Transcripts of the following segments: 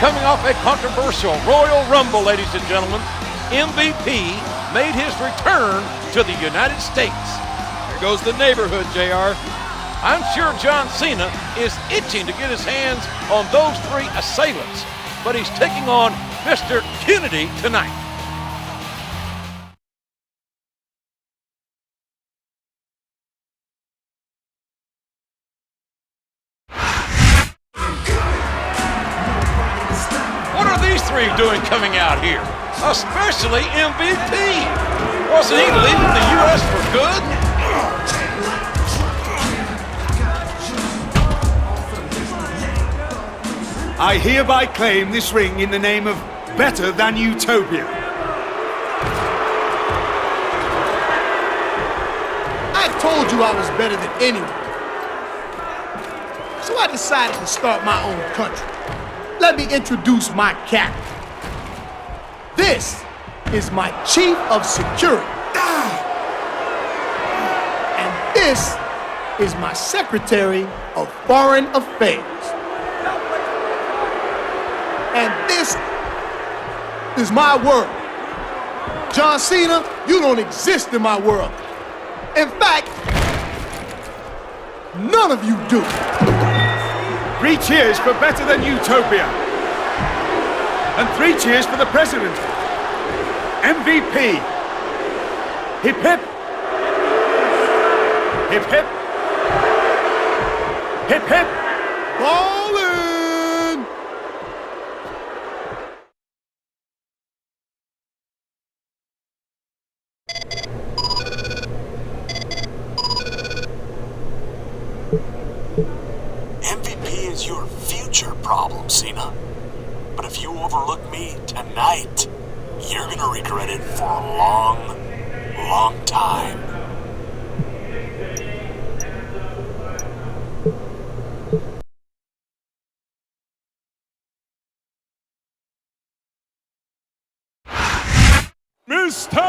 Coming off a controversial Royal Rumble, ladies and gentlemen, MVP made his return to the United States. Here goes the neighborhood, JR. I'm sure John Cena is itching to get his hands on those three assailants, but he's taking on Mr. Kennedy tonight. What are these three doing coming out here? Especially MVP. Wasn't he leaving the U.S. for good? I hereby claim this ring in the name of Better Than Utopia. I told you I was better than anyone. So I decided to start my own country. Let me introduce my captain. This is my chief of security. And this is my secretary of foreign affairs. And this is my world. John Cena, you don't exist in my world. In fact, none of you do. 3 cheers for Better Than Utopia. And 3 cheers for the president. MVP. Hip hip. Hip hip. Hip hip. Ballin'! MVP is your future problem, Cena. But if you overlook me tonight, you're gonna regret it for a long, long time. Mr.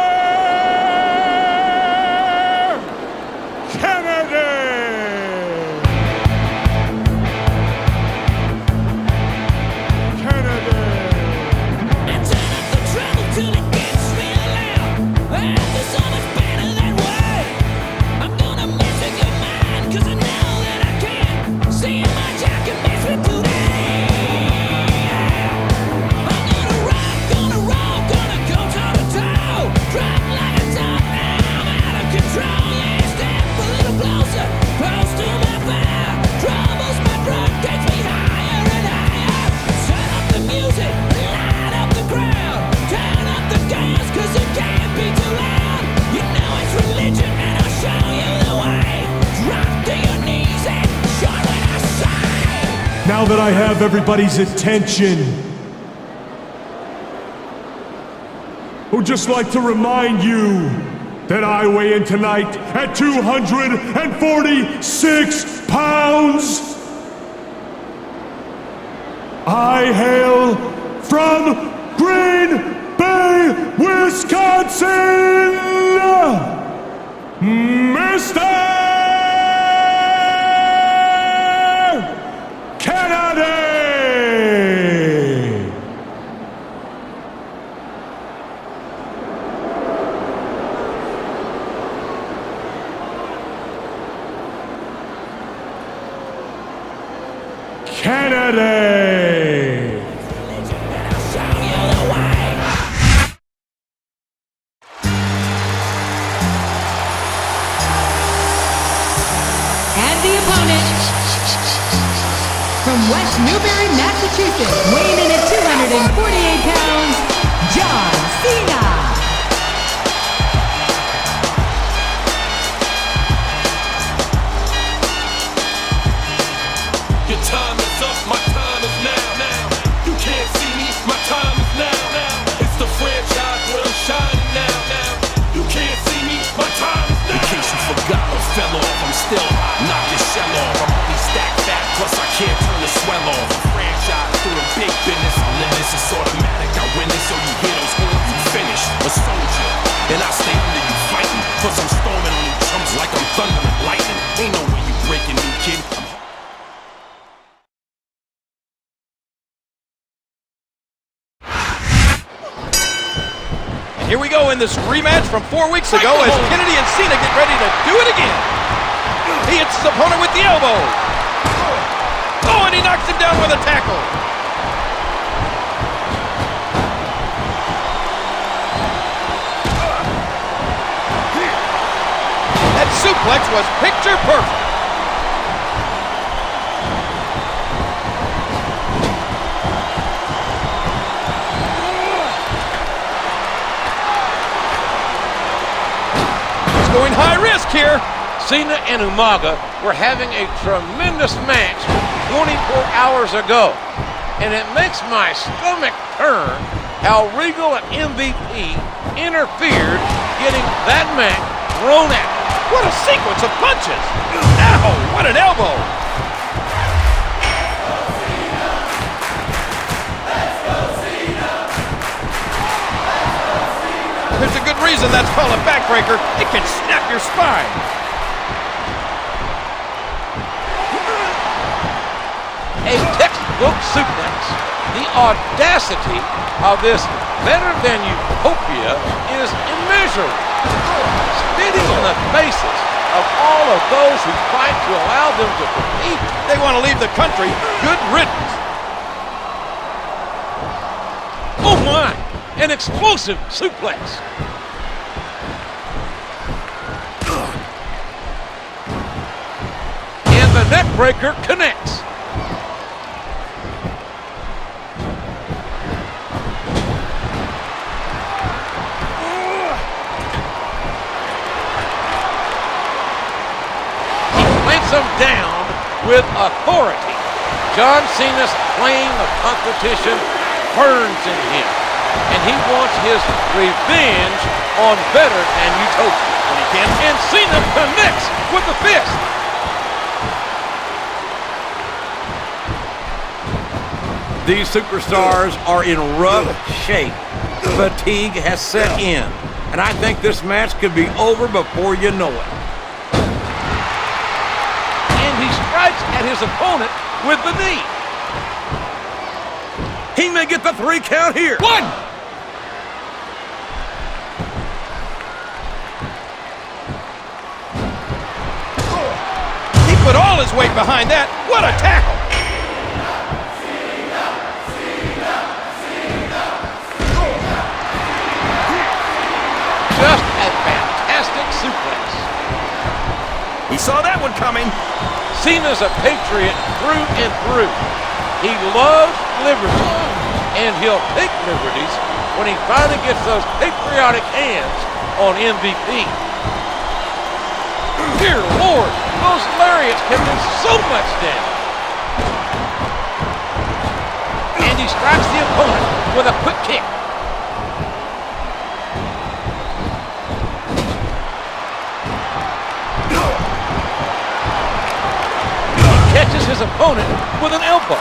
Now that I have everybody's attention, I would just like to remind you that I weigh in tonight at 246 pounds. I hail from Green Bay, Wisconsin, Mr. Kennedy! And the opponent, from West Newbury, Massachusetts, weighing in at 248 pounds, John Cena. Your time is up, my time is now. You can't see me, my time is now. It's the franchise where I'm shining now. You can't see me, my time is now. In case you forgot or fell off, I'm still hot, knock your shell off. I'm only stacked fat, plus I can't turn the swell off. A franchise through the big business, I'm limits, it's automatic. I win it, so you hear those horns, you finish. A soldier, and I stay under you fighting. Plus I'm storming on you chumps like I'm thunder and lightning. Ain't no way you breaking me, kid. Here we go in this rematch from 4 weeks ago as Kennedy and Cena get ready to do it again. He hits his opponent with the elbow. Oh, and he knocks him down with a tackle. That suplex was picture perfect. Going high risk here. Cena and Umaga were having a tremendous match 24 hours ago. And it makes my stomach turn how Regal and MVP interfered getting that match thrown out. What a sequence of punches. Ow, what an elbow. There's a good reason that's called a backbreaker. It can snap your spine. A textbook suplex. The audacity of this better-than-utopia is immeasurable. Spitting in the faces of all of those who fight to allow them to compete. They want to leave the country. Good riddance. Oh my! An explosive suplex. And the neck breaker connects. He plants him down with authority. John Cena's flame of competition burns in him. And he wants his revenge on better than Utopia. And he can. And Cena connects with the fist. These superstars are in rough shape. Fatigue has set in. And I think this match could be over before you know it. And he strikes at his opponent with the knee. He may get the 3 count here. 1! Put all his weight behind that. What a tackle! Just a fantastic suplex. He saw that one coming. Cena's a patriot through and through. He loves liberty, and he'll take liberties when he finally gets those patriotic hands on MVP. Dear Lord, those lariats can do so much damage. And he strikes the opponent with a quick kick. He catches his opponent with an elbow.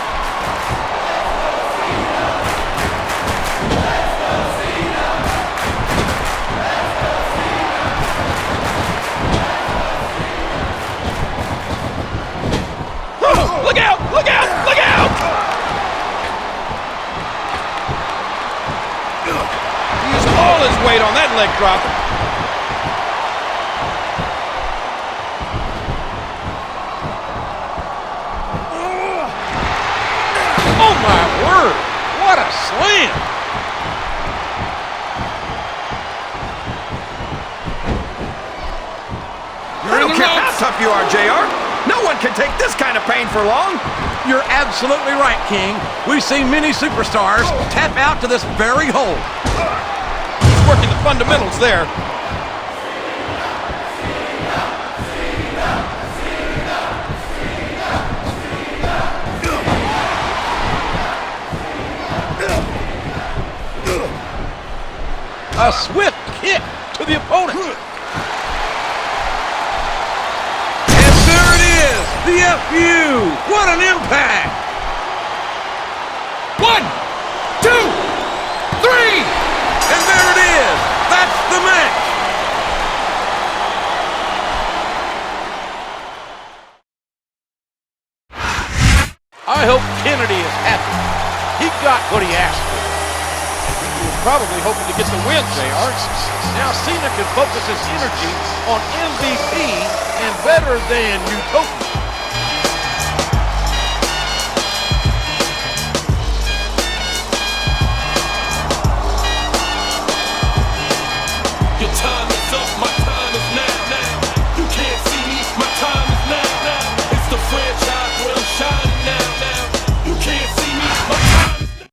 Look out! Look out! Look out! He used all his weight on that leg drop. Oh my word! What a slam! I don't care how tough you are, JR. No one can take this kind of pain for long. You're absolutely right, King. We see many superstars tap out to this very hold. He's working the fundamentals there. A swift kick to the opponent. The FU! What an impact! 1, 2, 3! And there it is! That's the match! I hope Kennedy is happy. He got what he asked for. probably hoping to get the win, JR. Now Cena can focus his energy on MVP and better than Utopia. Your time is up, my time is now. You can't see me, my time is now. It's the franchise where I'm shining now. You can't see me, my time is now.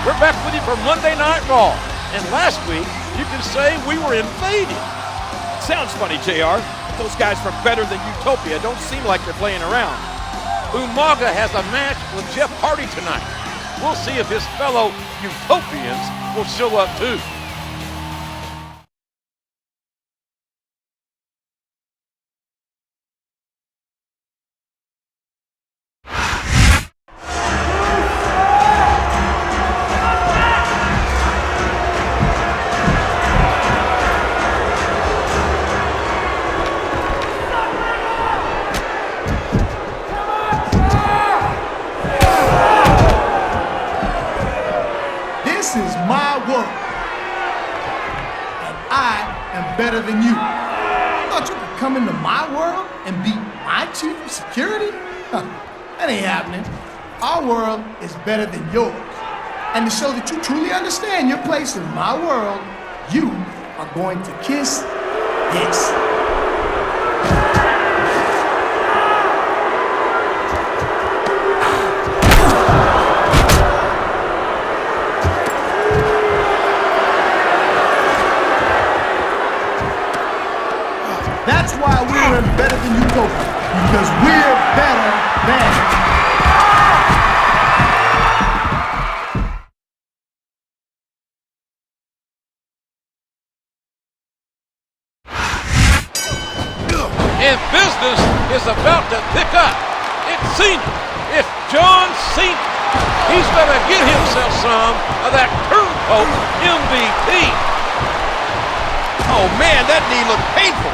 We're back with you for Monday Night Raw. And last week, you can say we were invaded. Sounds funny, JR. Those guys from Better Than Utopia don't seem like they're playing around. Umaga has a match with Jeff Hardy tonight. We'll see if his fellow Utopians will show up too. This is my world, and I am better than you. Thought you could come into my world and be my chief of security? Huh, that ain't happening. Our world is better than yours. And to show that you truly understand your place in my world, you are going to kiss this. That's why we're in Better Than Utopia, because we're better than. And business is about to pick up. It's Cena. It's John Cena. He's going to get himself some of that turncoat MVP. Oh man, that knee looked painful.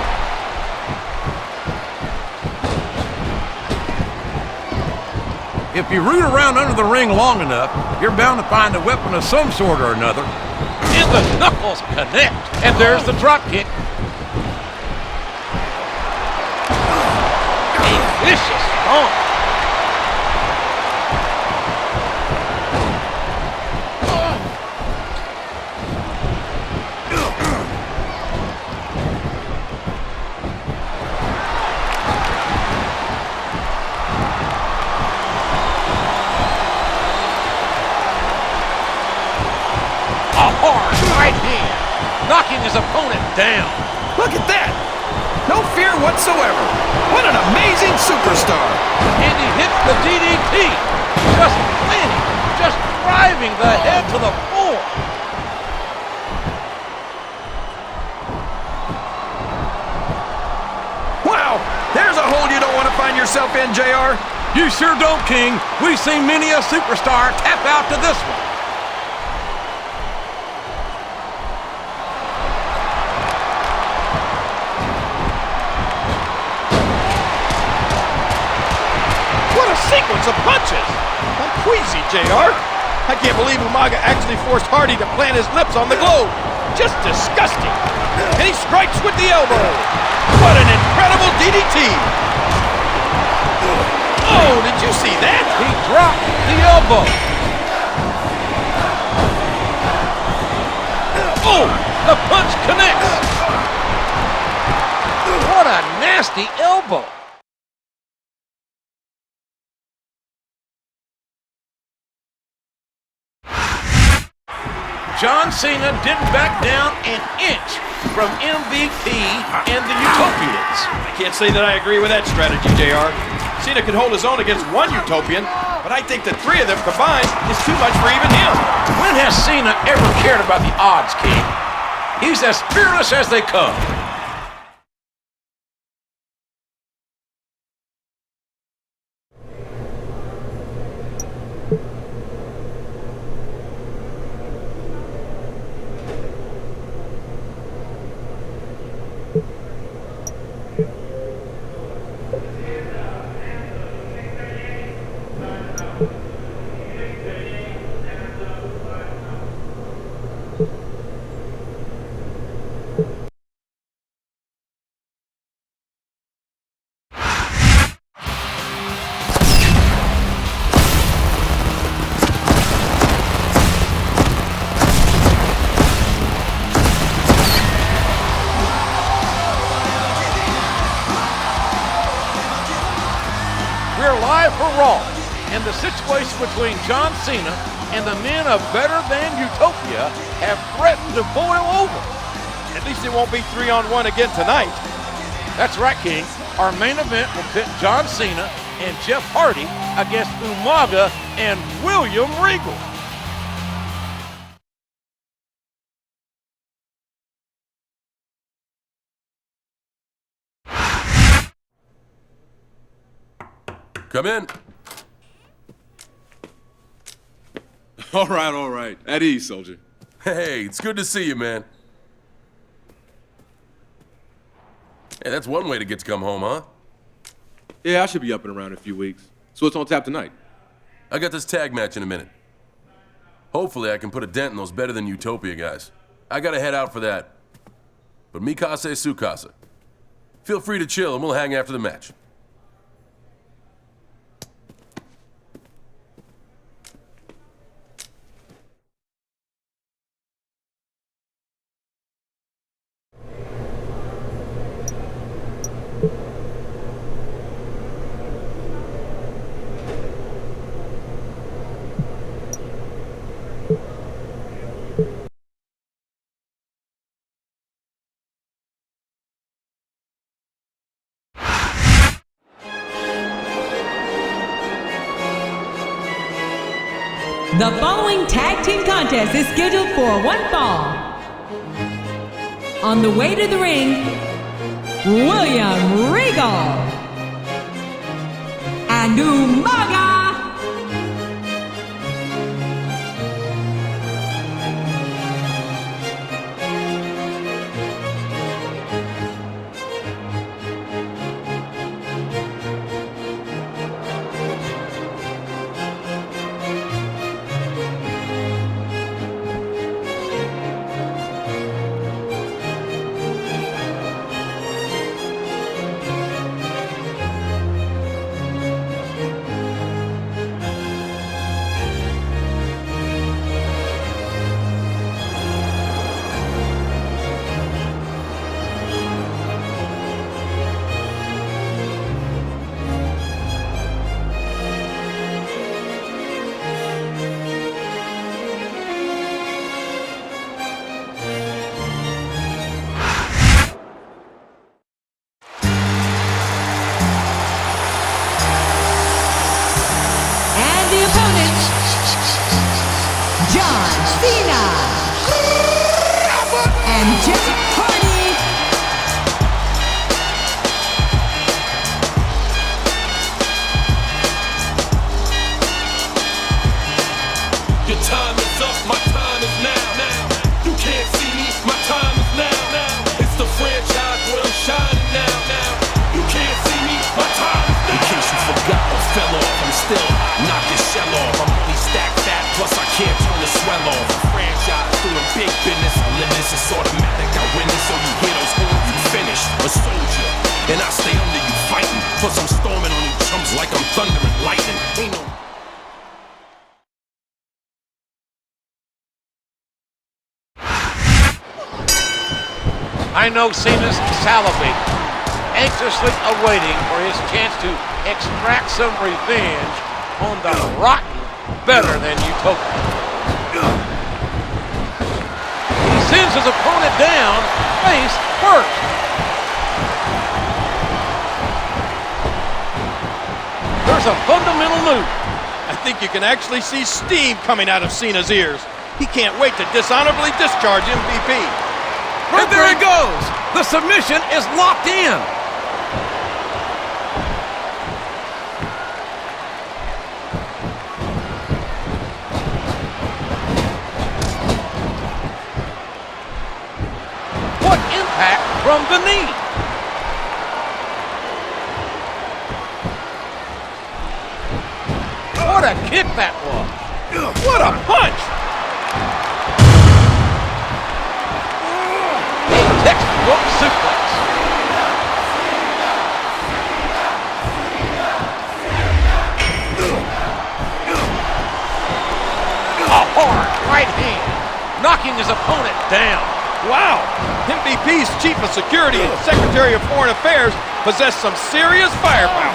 If you root around under the ring long enough, you're bound to find a weapon of some sort or another. And the knuckles connect. And there's the drop kick. A vicious stomp. Knocking his opponent down. Look at that. No fear whatsoever. What an amazing superstar. And he hits the DDT. Just planting, just driving the head to the floor. Wow, there's a hole you don't want to find yourself in, JR. You sure don't, King. We've seen many a superstar tap out to this one. Sequence of punches. I'm queasy, JR. I can't believe Umaga actually forced Hardy to plant his lips on the globe. Just disgusting. And he strikes with the elbow. What an incredible DDT. Oh, did you see that? He dropped the elbow. Oh, the punch connects. What a nasty elbow. John Cena didn't back down an inch from MVP and the Utopians. I can't say that I agree with that strategy, JR. Cena could hold his own against one Utopian, but I think the three of them combined is too much for even him. When has Cena ever cared about the odds, King? He's as fearless as they come. We're live for Raw, and the situation between John Cena and the men of Better Than Utopia have threatened to boil over. At least it won't be 3-on-1 again tonight. That's right, King. Our main event will pit John Cena and Jeff Hardy against Umaga and William Regal. Come in. All right. At ease, soldier. Hey, it's good to see you, man. Hey, that's one way to get to come home, huh? Yeah, I should be up and around in a few weeks. So what's on tap tonight? I got this tag match in a minute. Hopefully I can put a dent in those Better Than Utopia guys. I gotta head out for that. But Mikase Sukasa. Feel free to chill and we'll hang after the match. The following tag team contest is scheduled for one fall. On the way to the ring, William Regal and Umaga. Cena and Jeff Hardy. Your time is up, my time is now. You can't see me, my time is now. It's the franchise where I'm shining now. You can't see me, my time is now. In case you forgot or fell off, I'm still knock your shell off. I'm only stacked fat, plus I can't turn the swell off. A franchise doing big business, I live this, it's automatic. I win this, so you hear those horns, you finish. A soldier, and I stay under you fighting. Plus I'm storming on you. chumps like I'm thunder and lightning. Ain't no. I know Cena's salivating, anxiously awaiting for his chance to extract some revenge on the rotten better than Utopia. He sends his opponent down face first. There's a fundamental move. I think you can actually see steam coming out of Cena's ears. He can't wait to dishonorably discharge MVP. And there it goes. The submission is locked in. What impact from the knee? What a kick that was. What a punch! Textbook suplex. A hard right hand, knocking his opponent down. Wow! MVP's Chief of Security and Secretary of Foreign Affairs possess some serious firepower.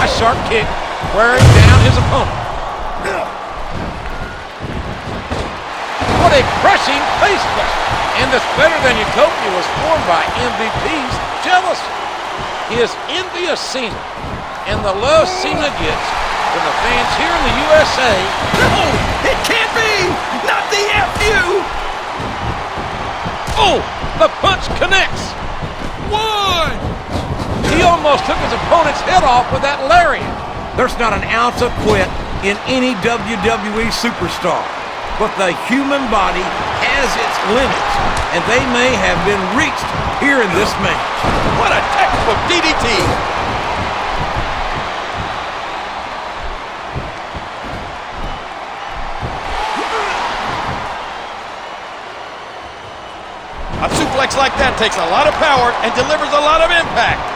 A sharp kick wearing down his opponent. What a crushing face buster. And this better than Utopia was formed by MVP's jealousy. His envy of Cena and the love Cena gets from the fans here in the USA. No! It can't be! Not the FU! Oh! The punch connects. One! He almost took his opponent's head off with that lariat. There's not an ounce of quit in any WWE superstar. But the human body has its limits, and they may have been reached here in this match. What a textbook DDT! A suplex like that takes a lot of power and delivers a lot of impact.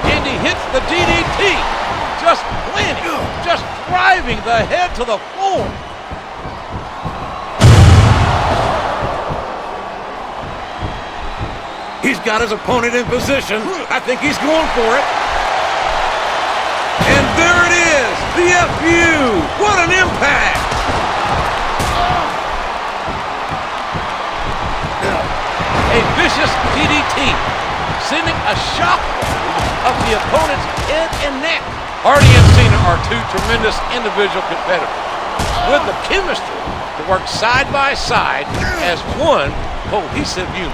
And he hits the DDT. Just planting, just driving the head to the floor. He's got his opponent in position. I think he's going for it. And there it is, the FU. What an impact. A vicious DDT, sending a shockwave up the opponent's head and neck. Hardy and Cena are two tremendous individual competitors with the chemistry to work side by side as one cohesive unit.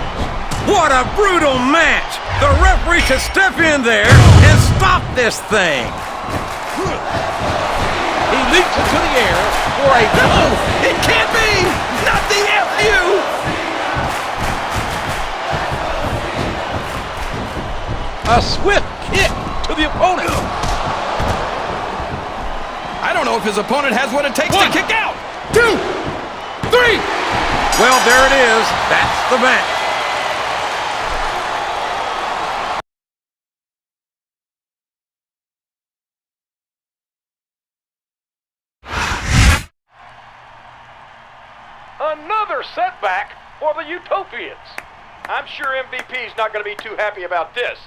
What a brutal match! The referee should step in there and stop this thing. He leaps into the air for a... No! It can't be! Not the FU! A swift kick to the opponent. I don't know if his opponent has what it takes to kick out. 2, 3. Well, there it is. That's the match. Another setback for the Utopians. I'm sure MVP's not going to be too happy about this.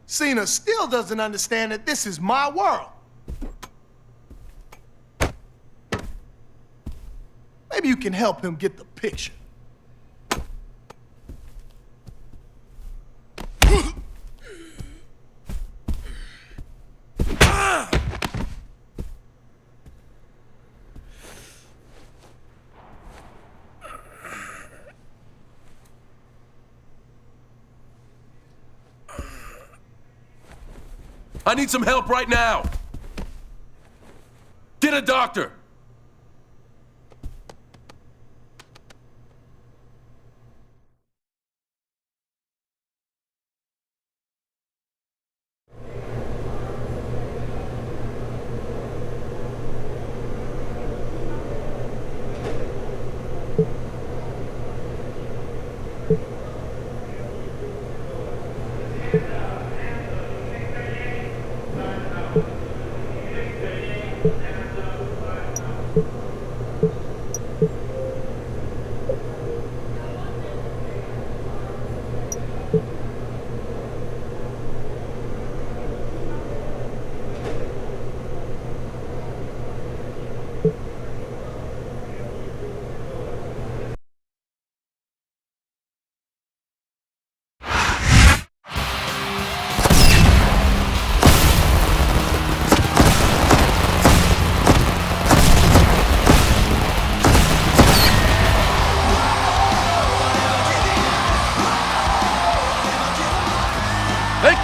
Cena still doesn't understand that this is my world. Maybe you can help him get the picture. I need some help right now. Get a doctor.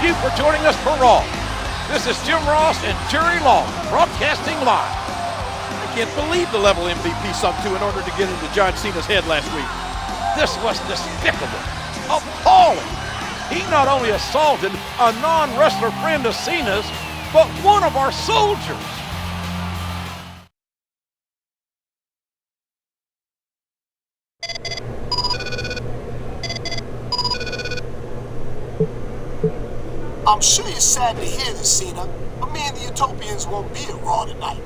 you for joining us for Raw. This is Jim Ross and Jerry Law, broadcasting live. I can't believe the level MVP sunk to in order to get into John Cena's head last week. This was despicable, appalling. He not only assaulted a non-wrestler friend of Cena's, but one of our soldiers. I'm sure you're sad to hear this, Cena, but me and the Utopians won't be at Raw tonight.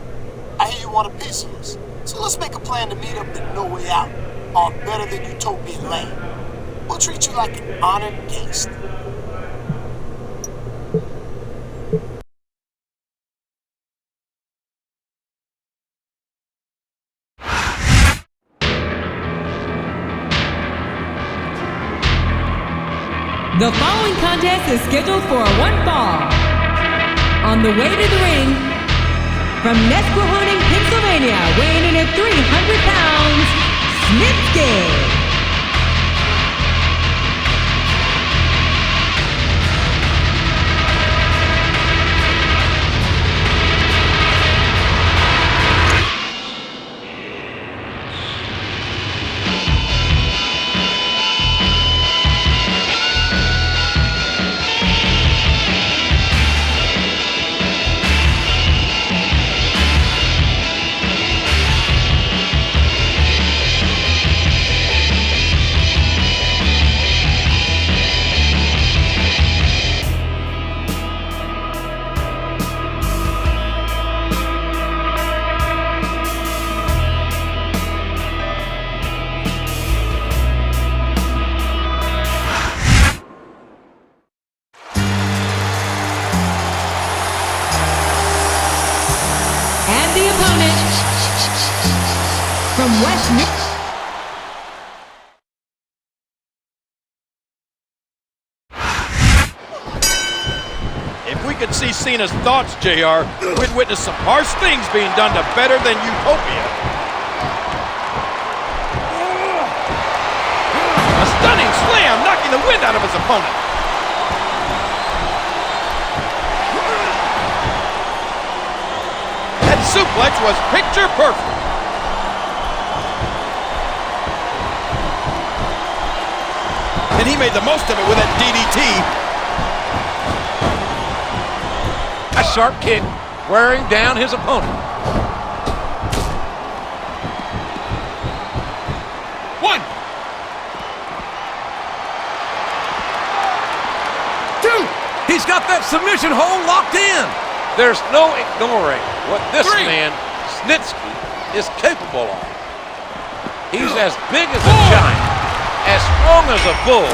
I hear you want a piece of us, so let's make a plan to meet up at No Way Out on Better Than Utopian Lane. We'll treat you like an honored guest. The following contest is scheduled for one fall. On the way to the ring, from Nesquehoning, Pennsylvania, weighing in at 300 pounds, Snitsky. From West New If we could see Cena's thoughts, JR, we'd witness some harsh things being done to Better Than Utopia. A stunning slam, knocking the wind out of his opponent. That suplex was picture perfect. And he made the most of it with that DDT. A sharp kick wearing down his opponent. One. Two. He's got that submission hold locked in. There's no ignoring what this man, Snitsky, is capable of. He's as big as a giant, as strong as a bull,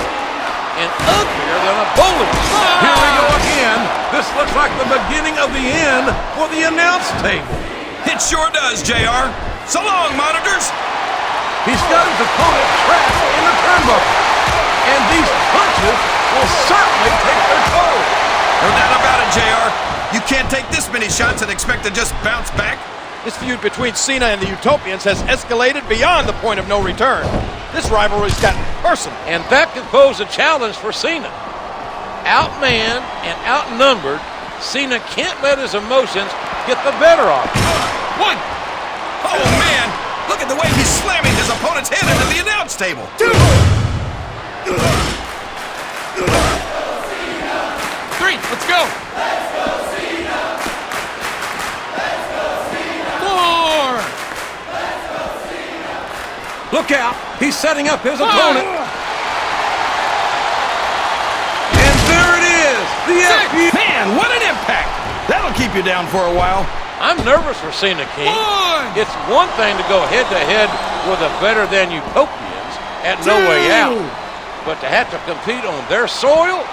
and uglier than a bowling ball. Here we go again. This looks like the beginning of the end for the announce table. It sure does, JR. So long, monitors. He's got his opponent trapped in the turnbuckle, and these punches will certainly take their toll. No doubt about it, JR. You can't take this many shots and expect to just bounce back. This feud between Cena and the Utopians has escalated beyond the point of no return. This rivalry's gotten personal. And that could pose a challenge for Cena. Outmanned and outnumbered, Cena can't let his emotions get the better of him. One. Oh, man. Look at the way he's slamming his opponent's head into the announce table. Two. Three. Let's go. Look out! He's setting up his opponent. And there it is! The FU. Man, what an impact! That'll keep you down for a while. I'm nervous for Cena, King. It's one thing to go head-to-head with the Better Than Utopians at No Way Out, but to have to compete on their soil?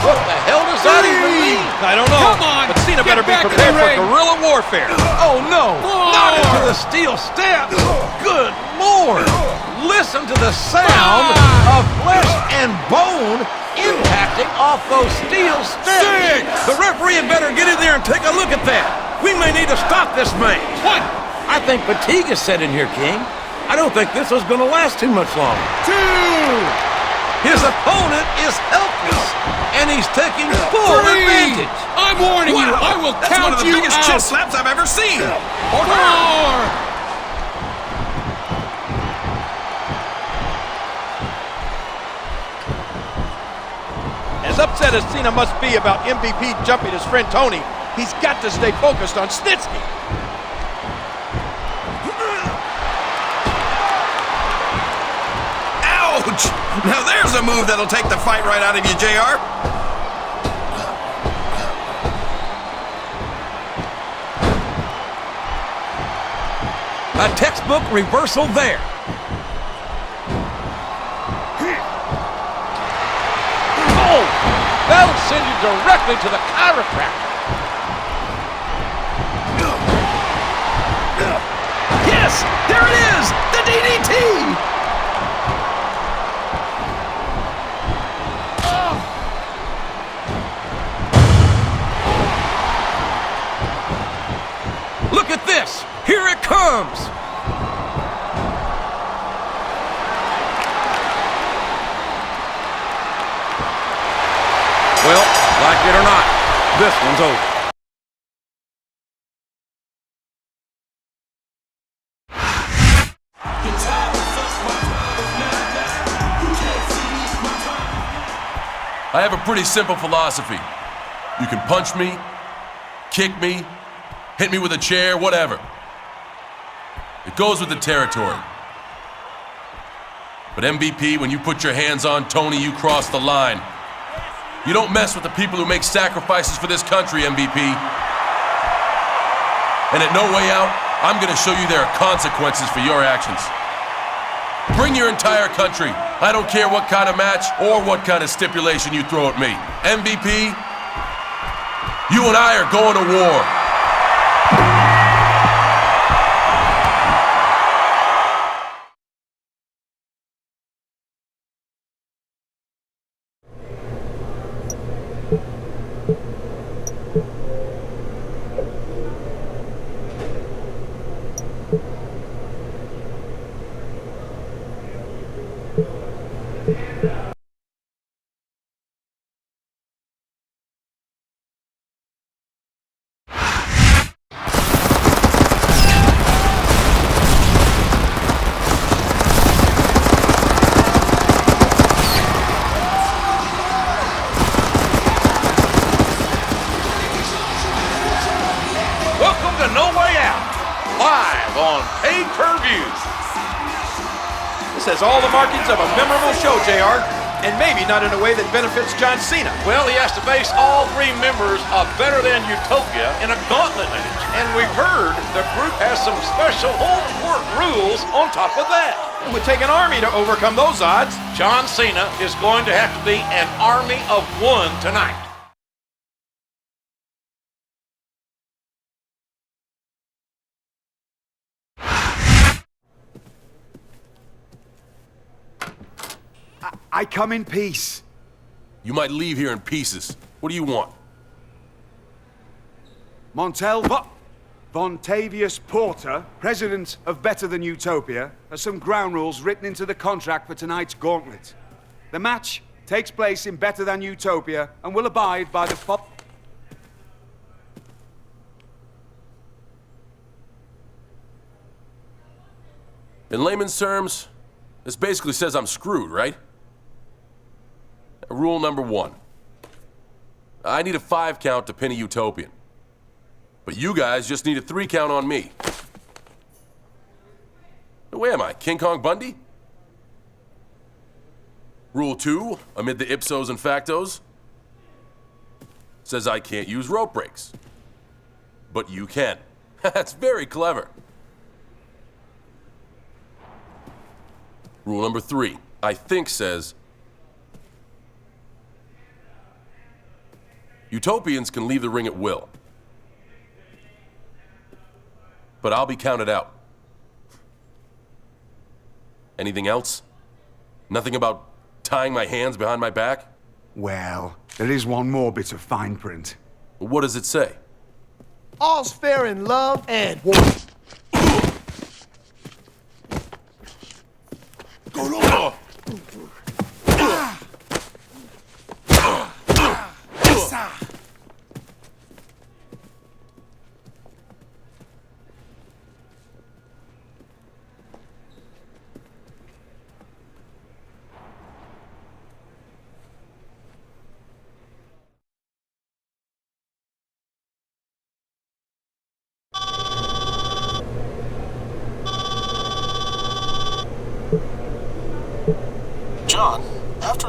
What the hell does that even mean? I don't know. Come on, but Cena better be prepared for guerrilla warfare. Oh no! Not into the steel steps! Good Lord! Listen to the sound of flesh and bone impacting off those steel steps! The referee had better get in there and take a look at that! We may need to stop this match! One! I think fatigue is set in here, King. I don't think this was going to last too much longer. Two! His opponent is helpless, And he's taking full advantage. I'm warning you, I will That's count one of the you biggest out. chest slaps I've ever seen. 4. As upset as Cena must be about MVP jumping his friend Tony, he's got to stay focused on Snitsky. Ouch! Now there's a move that'll take the fight right out of you, JR. A textbook reversal there. Oh, that'll send you directly to the chiropractor. Yes! There it is! The DDT! Look at this. Here it comes. Well, like it or not, this one's over. I have a pretty simple philosophy. You can punch me, kick me, hit me with a chair, whatever. It goes with the territory. But MVP, when you put your hands on Tony, you cross the line. You don't mess with the people who make sacrifices for this country, MVP. And at No Way Out, I'm gonna show you there are consequences for your actions. Bring your entire country. I don't care what kind of match or what kind of stipulation you throw at me. MVP, you and I are going to war. Welcome to No Way Out, live on pay-per-view. This has all the markings of a memorable show, JR, and maybe not in a way that benefits John Cena. Well, he has to face all three members of Better Than Utopia in a gauntlet match. And we've heard the group has some special home court rules on top of that. It would take an army to overcome those odds. John Cena is going to have to be an army of one tonight. I come in peace. You might leave here in pieces. What do you want? Montel Vontavious Porter, president of Better Than Utopia, has some ground rules written into the contract for tonight's gauntlet. The match takes place in Better Than Utopia and will abide by the In layman's terms, this basically says I'm screwed, right? Rule number 1. I need a 5 count to pin a Utopian. But you guys just need a 3 count on me. Where am I, King Kong Bundy? Rule 2, amid the ipsos and factos, says I can't use rope breaks. But you can. That's very clever. Rule number 3, I think says Utopians can leave the ring at will. But I'll be counted out. Anything else? Nothing about tying my hands behind my back? Well, there is one more bit of fine print. What does it say? All's fair in love and war.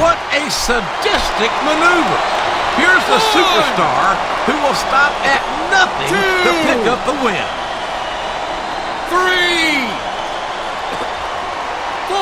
What a sadistic maneuver. Here's the superstar who will stop at nothing to pick up the win. 3, 4.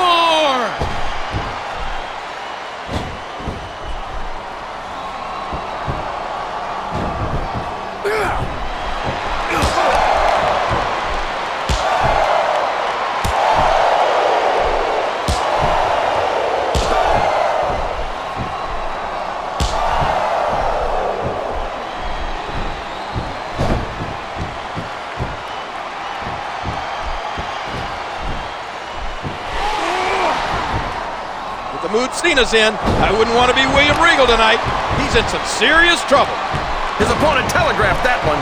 Mood Cena's in, I wouldn't want to be William Regal tonight. He's in some serious trouble. His opponent telegraphed that one.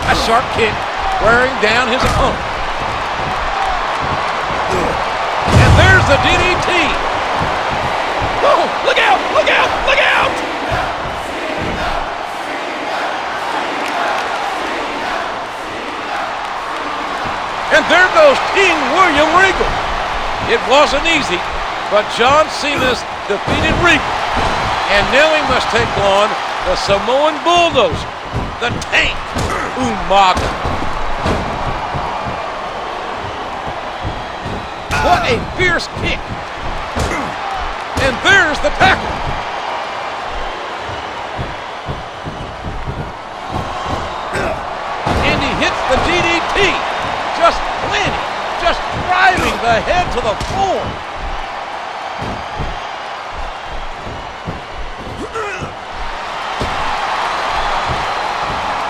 A sharp kick wearing down his opponent. And there's the DDT. Oh, look out, look out, look out! And there goes King William Regal. It wasn't easy, but John Cena's defeated Regal. And now he must take on the Samoan Bulldozer, the Tank, Umaga. What a fierce kick. And there's the tackle. And he hits the DDT. Just planting. Just driving the head to the floor.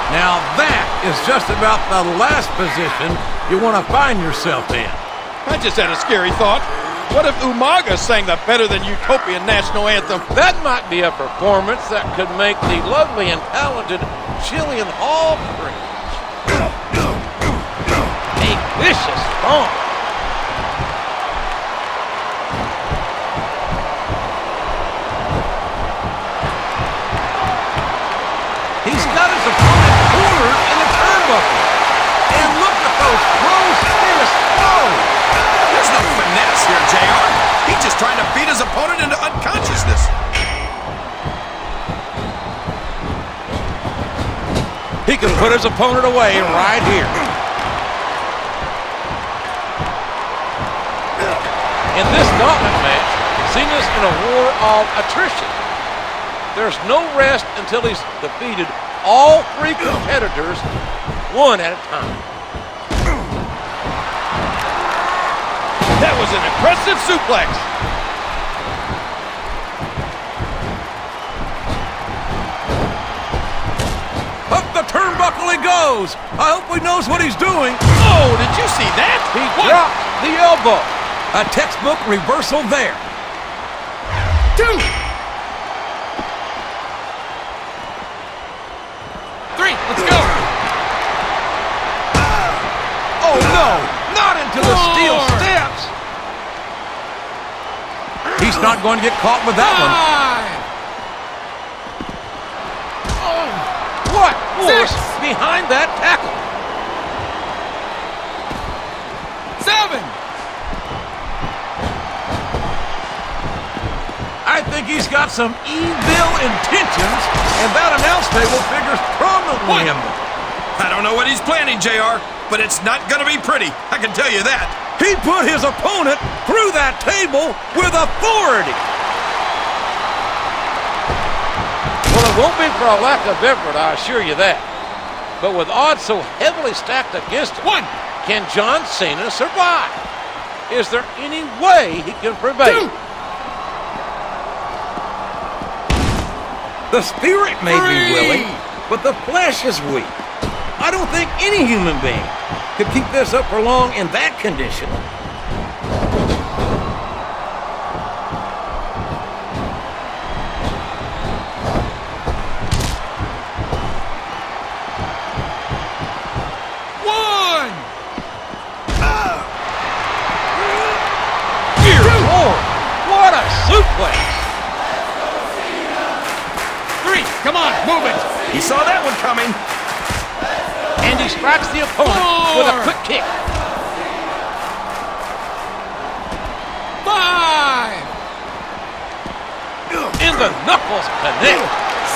Now that is just about the last position you want to find yourself in. I just had a scary thought. What if Umaga sang the Better Than Utopian national anthem? That might be a performance that could make the lovely and talented Jillian Hall cringe. A vicious stomp. He's got his opponent cornered in the turnbuckle. And look at those closed fists go. There's no finesse here, JR. He's just trying to beat his opponent into unconsciousness. He can put his opponent away right here. In this gauntlet match, Cena's in a war of attrition. There's no rest until he's defeated all three competitors one at a time. That was an impressive suplex. Up the turnbuckle he goes. I hope he knows what he's doing. Oh, did you see that? He dropped the elbow. A textbook reversal there. 2, 3, let's go. Oh no, not into the steel steps. He's not going to get caught with that one. 5. What force behind that tackle? 7. I think he's got some evil intentions, and that announce table figures prominently in them. I don't know what he's planning, JR, but it's not going to be pretty. I can tell you that. He put his opponent through that table with authority. Well, it won't be for a lack of effort, I assure you that. But with odds so heavily stacked against him, 1. Can John Cena survive? Is there any way he can prevail? 2. The spirit may be willing, but the flesh is weak. I don't think any human being could keep this up for long in that condition. Dear Lord, what a suplex! 3, come on, move it. He saw that one coming. And he strikes the opponent with a quick kick. 5. The knuckles connect.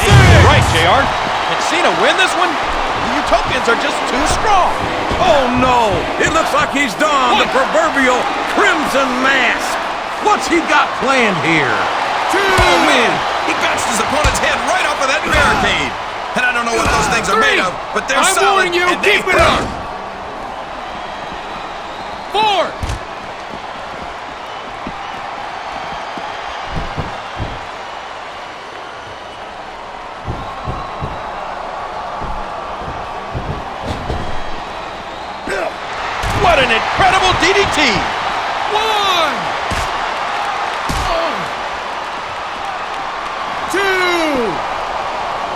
You're right, JR. Can Cena win this one? The Utopians are just too strong. Oh no! It looks like he's donned the proverbial crimson mask. What's he got planned here? Oh man, he bounced his opponent's head right off of that barricade. And I don't know what those things are made of, but they're I'm solid. warning you, and they keep it hurt. up. 4. What an incredible DDT! 1. 2.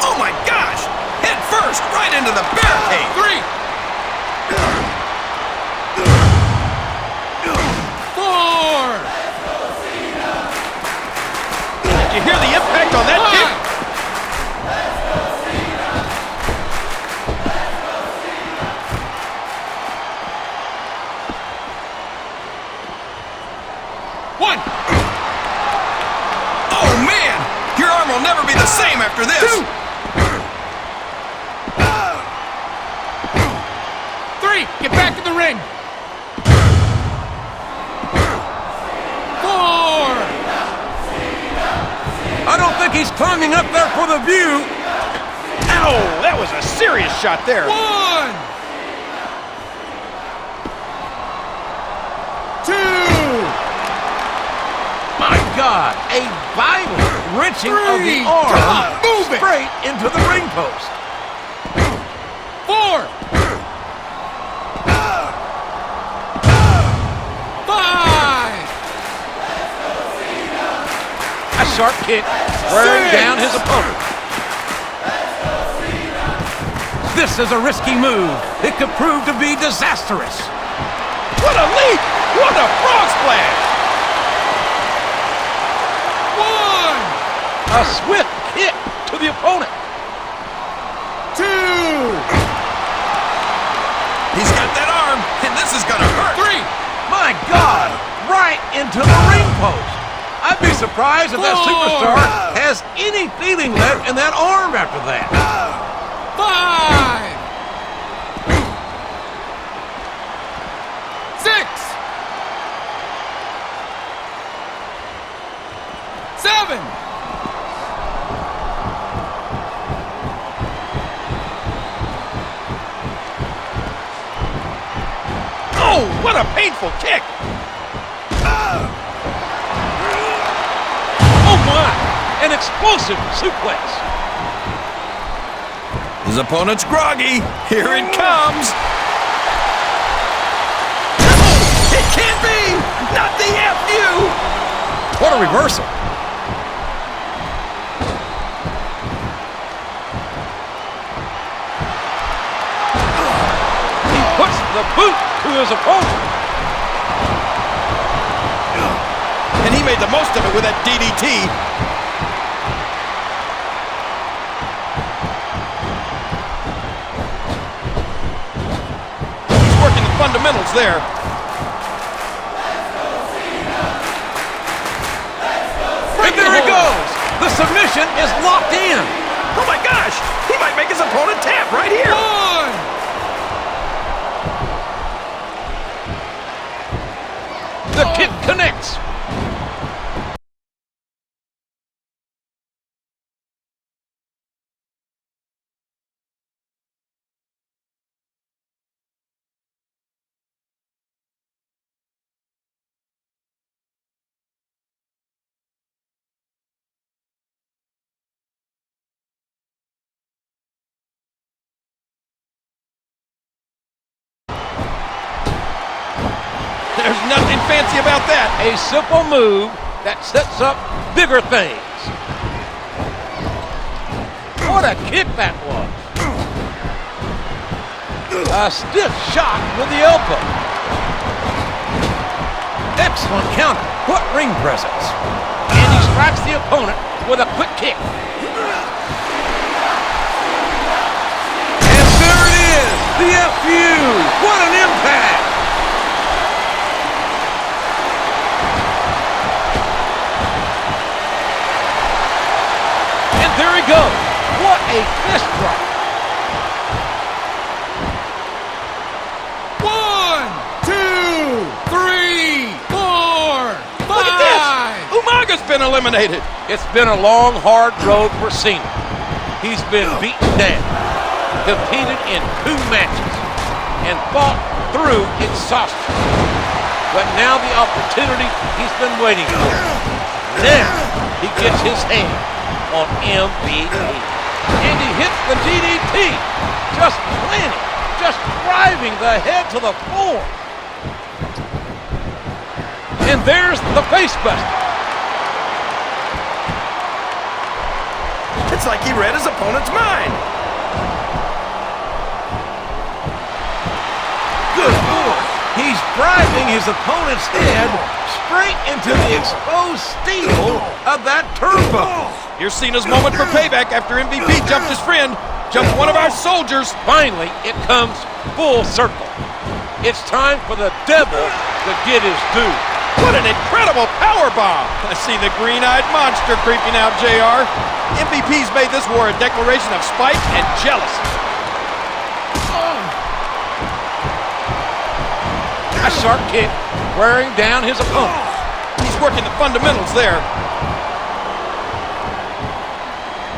Oh my gosh! Head first, right into the barricade! 3. 4. Did you hear the impact on that kick? 1. Oh man! Your arm will never be the same after this! 2. 3. Get back in the ring. 4. I don't think he's climbing up there for the view. Ow! That was a serious shot there. 1. 2. My God, a violent wrenching of the 3. arm Come on, move it. straight into the ring post. 4. 5. A sharp kick, wearing 6. down his opponent. This is a risky move. It could prove to be disastrous. What a leap! What a frog splash! 1. A swift kick to the opponent. 2. He's got that arm, and this is gonna hurt. 3. My God, right into the ring post. I'd be surprised if that 4. superstar has any feeling left in that arm after that. 5. 6. 7. Oh, what a painful kick! Oh my! An explosive suplex. His opponent's groggy. Here it comes. It can't be! Not the FU! What a reversal. He puts the boot to his opponent. And he made the most of it with that DDT. He's working the fundamentals there. And there he goes. The submission is locked in. Oh my gosh! He might make his opponent tap right here. 1. The kick connects. There's nothing fancy about that. A simple move that sets up bigger things. What a kick that was. A stiff shot with the elbow. Excellent counter. What ring presence. And he strikes the opponent with a quick kick. And there it is. The FU. What an impact. there he goes. What a fist drop. 1, 2, 3, 4, 5. Look at this. Umaga's been eliminated. It's been a long, hard road for Cena. He's been beaten down, competed in 2 matches, and fought through exhaustion. But now the opportunity he's been waiting for. Now he gets his hand on MVP. And he hits the DDT, just planting, just driving the head to the floor. And there's the face buster. It's like he read his opponent's mind. Good Lord. He's driving his opponent's head straight into the exposed steel of that turnbuckle. Here's Cena's moment for payback after MVP jumped his friend, jumped one of our soldiers. Finally, it comes full circle. It's time for the devil to get his due. What an incredible powerbomb! I see the green-eyed monster creeping out, JR. MVP's made this war a declaration of spite and jealousy. A sharp kick wearing down his opponent. He's working the fundamentals there.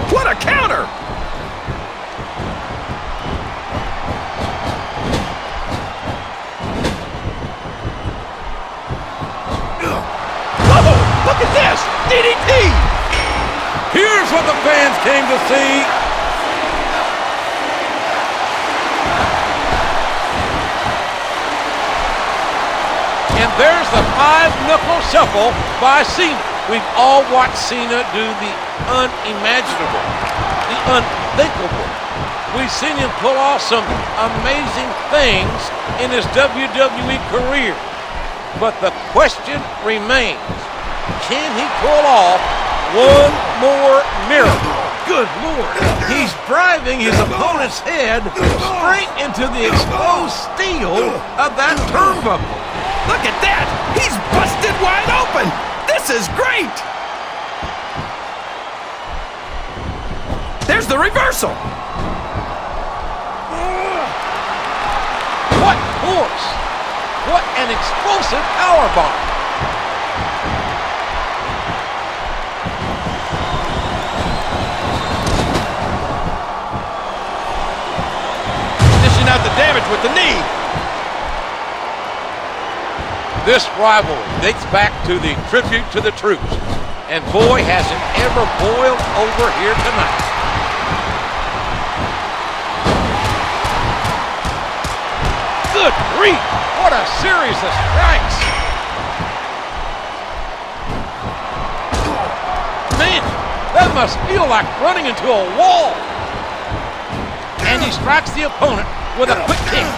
What a counter! Whoa! Look at this! DDT! Here's what the fans came to see. And there's the 5-knuckle shuffle by Cena. We've all watched Cena do the unimaginable, the unthinkable. We've seen him pull off some amazing things in his WWE career. But the question remains, can he pull off one more miracle? Good Lord. He's driving his opponent's head straight into the exposed steel of that turnbuckle. Look at that! He's busted wide open! This is great! There's the reversal! What force! What an explosive powerbomb! Dishing out the damage with the knee. This rivalry dates back to the tribute to the troops, and boy, has it ever boiled over here tonight. Good grief! What a series of strikes! Man, that must feel like running into a wall. And he strikes the opponent with a quick kick.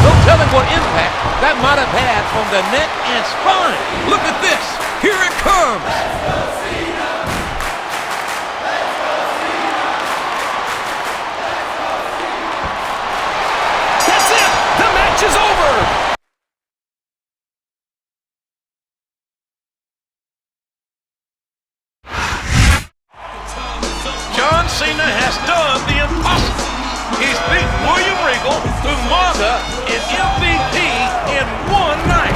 No telling what impact that might have had on the neck and spine. Look at this. Here it comes. That's it. The match is over. John Cena has done the impossible. He's beat William Regal, Umaga, and MVP in one night.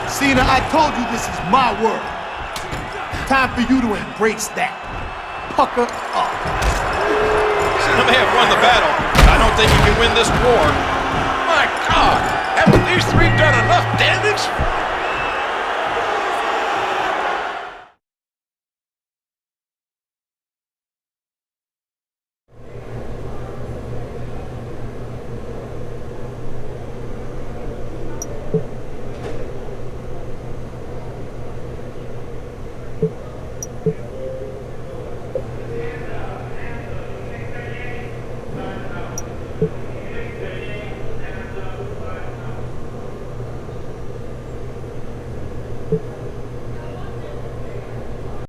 Cena, I told you this is my world. Time for you to embrace that. Pucker up. Cena may have won the battle, but I don't think he can win this war. My God, haven't these three done enough damage?